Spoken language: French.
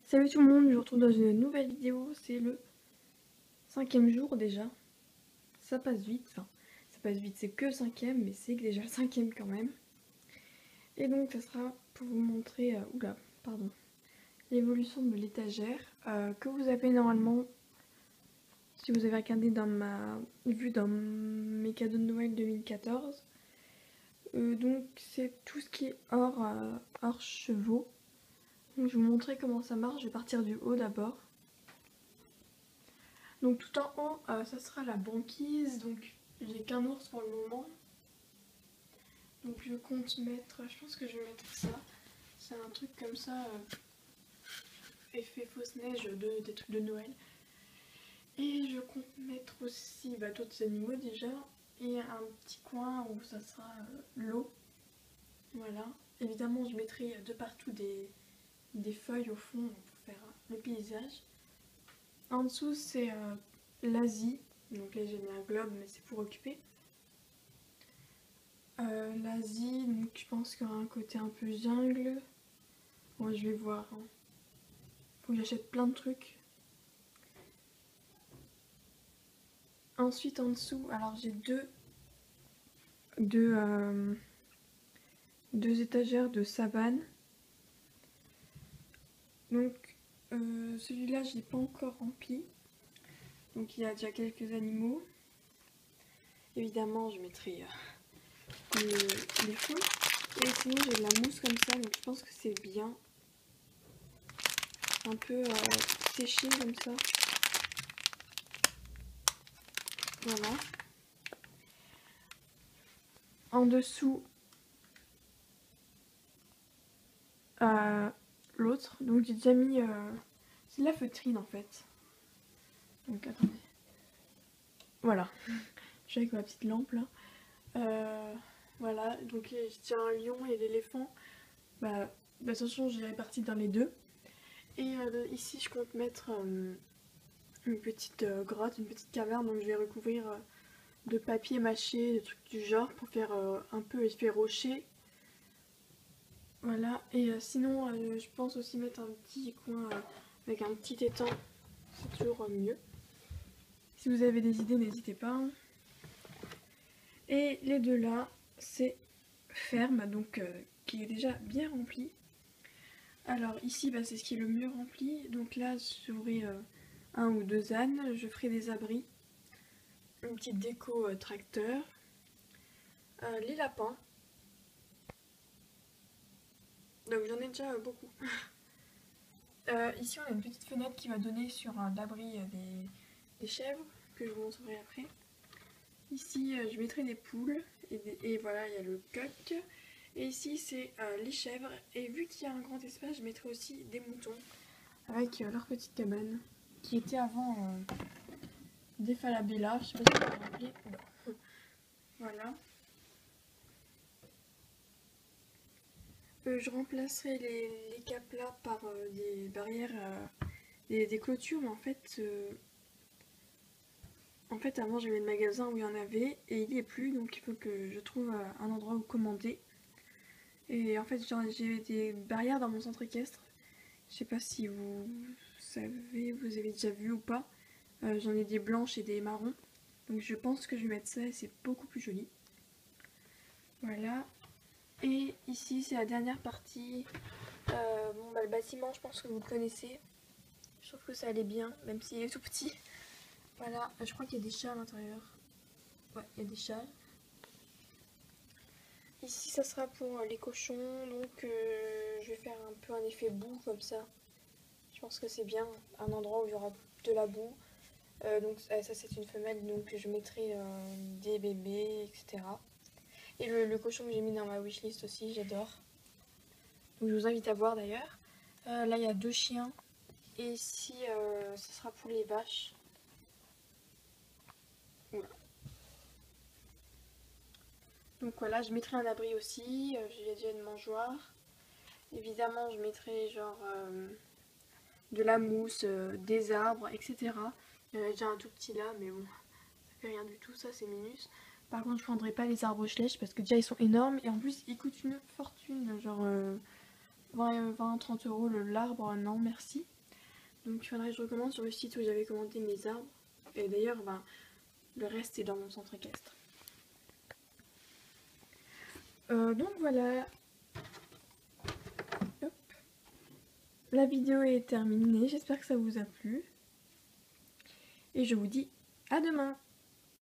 Salut tout le monde, je vous retrouve dans une nouvelle vidéo, c'est le 5e jour déjà. Ça passe vite, enfin ça passe vite, c'est que le 5e, mais c'est déjà le 5e quand même. Et donc ça sera pour vous montrer, l'évolution de l'étagère que vous avez normalement, si vous avez regardé dans mes cadeaux de Noël 2014. Donc c'est tout ce qui est hors chevaux. Donc je vais vous montrer comment ça marche, je vais partir du haut d'abord. Donc tout en haut, ça sera la banquise, donc j'ai qu'un ours pour le moment. Donc je compte mettre, je pense que je vais mettre ça. C'est un truc comme ça, effet fausse neige des trucs de Noël. Et je compte mettre aussi d'autres animaux déjà. Et un petit coin où ça sera l'eau. Voilà. Évidemment je mettrai de partout des feuilles au fond pour faire le paysage. En dessous c'est l'Asie. Donc là j'ai mis un globe mais c'est pour occuper. L'Asie, donc je pense qu'il y aura un côté un peu jungle. Bon, je vais voir. Hein. Faut que j'achète plein de trucs. Ensuite, en dessous, alors j'ai deux étagères de savane. Donc, celui-là, je l'ai pas encore rempli. Donc, il y a déjà quelques animaux. Évidemment, je mettrai les fonds. Et sinon, j'ai de la mousse comme ça, donc je pense que c'est bien. Un peu séché comme ça. Voilà. En dessous, l'autre. Donc j'ai déjà mis... c'est de la feutrine en fait. Donc attendez. Voilà. Je suis avec ma petite lampe là. Voilà. Donc je tiens un lion et l'éléphant. De toute façon j'ai réparti dans les deux. Et ici je compte mettre une petite grotte, une petite caverne. Donc je vais recouvrir de papier mâché, des trucs du genre pour faire un peu effet rocher. Voilà, et sinon je pense aussi mettre un petit coin avec un petit étang, c'est toujours mieux. Si vous avez des idées, n'hésitez pas. Hein. Et les deux là, c'est ferme, donc qui est déjà bien rempli. Alors ici, c'est ce qui est le mieux rempli. Donc là, j'aurai un ou deux ânes, je ferai des abris, une petite déco tracteur, les lapins. Donc j'en ai déjà beaucoup. Ici on a une petite fenêtre qui va donner sur l'abri des chèvres, que je vous montrerai après. Ici je mettrai des poules, et voilà il y a le coq. Et ici c'est les chèvres, et vu qu'il y a un grand espace, je mettrai aussi des moutons, avec leur petite cabane, qui était avant des falabella, je sais pas si vous vous rappelez. Voilà. Je remplacerai les caplas par des barrières, des clôtures, mais en fait avant j'avais le magasin où il y en avait et il n'y est plus, donc il faut que je trouve un endroit où commander. Et en fait j'ai des barrières dans mon centre équestre. Je sais pas si vous savez, vous avez déjà vu ou pas. J'en ai des blanches et des marrons. Donc je pense que je vais mettre ça et c'est beaucoup plus joli. Voilà. Et ici c'est la dernière partie. Le bâtiment, je pense que vous le connaissez. Je trouve que ça allait bien, même s'il est tout petit. Voilà, je crois qu'il y a des chats à l'intérieur. Ouais, il y a des chats. Ici, ça sera pour les cochons, donc je vais faire un peu un effet boue comme ça. Je pense que c'est bien, un endroit où il y aura de la boue. Donc ça c'est une femelle, donc je mettrai des bébés, etc. Et le cochon que j'ai mis dans ma wishlist aussi, j'adore. Donc je vous invite à voir d'ailleurs. Là il y a deux chiens. Et ici, ce sera pour les vaches. Voilà. Donc voilà, je mettrai un abri aussi. J'ai déjà une mangeoire. Évidemment, je mettrai genre de la mousse, des arbres, etc. Il y en a déjà un tout petit là, mais bon, ça fait rien du tout, ça c'est minus. Par contre, je prendrai pas les arbres Schlech parce que déjà ils sont énormes et en plus ils coûtent une fortune, genre 20-30 € l'arbre, non merci. Donc il faudrait que je recommande sur le site où j'avais commandé mes arbres. Et d'ailleurs, ben, le reste est dans mon centre équestre. Donc voilà. Hop. La vidéo est terminée, j'espère que ça vous a plu. Et je vous dis à demain.